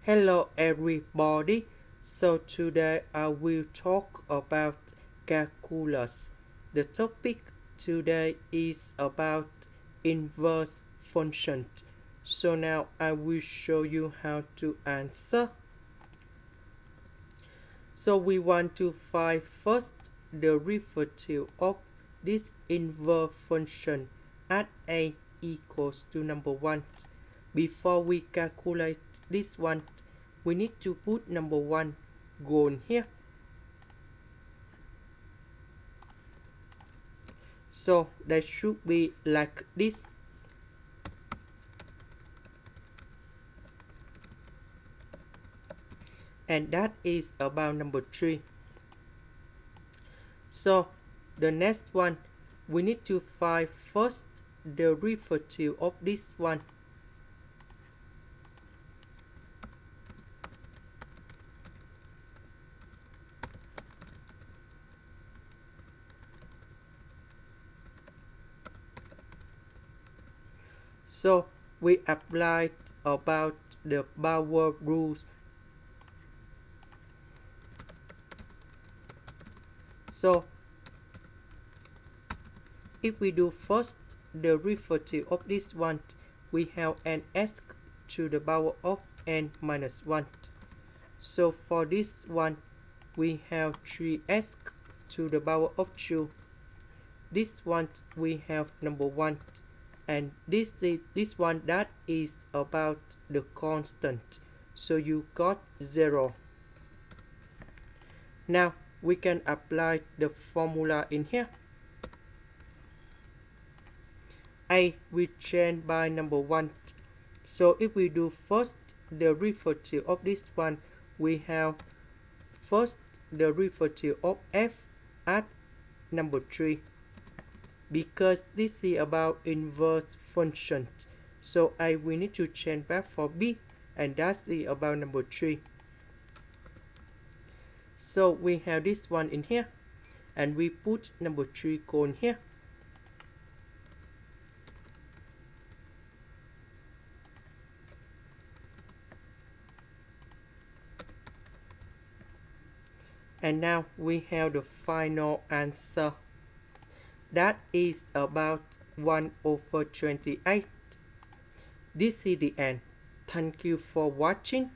Hello everybody. So today I will talk about calculus. The topic today is about inverse function. So now I will show you how to answer. So we want to find first the derivative of this inverse function at a equals to number 1. Before we calculate this one, we need to put number 1 gone here. So that should be like this. And that is about number 3. So the next one, we need to find first the derivative of this one. So we applied about the power rules. So if we do first the derivative of this one, we have an s to the power of n minus 1. So for this one, we have 3s to the power of 2. This one we have number 1. And this one that is about the constant. So you got 0. Now we can apply the formula in here. A we change by number 1. So if we do first the derivative of this one, we have first the derivative of f at number 3. Because this is about inverse function. So we need to change back for b, and that's about number 3. So we have this one in here, and we put number 3 cone here. And now we have the final answer. That is about 1/28. This is the end. Thank you for watching.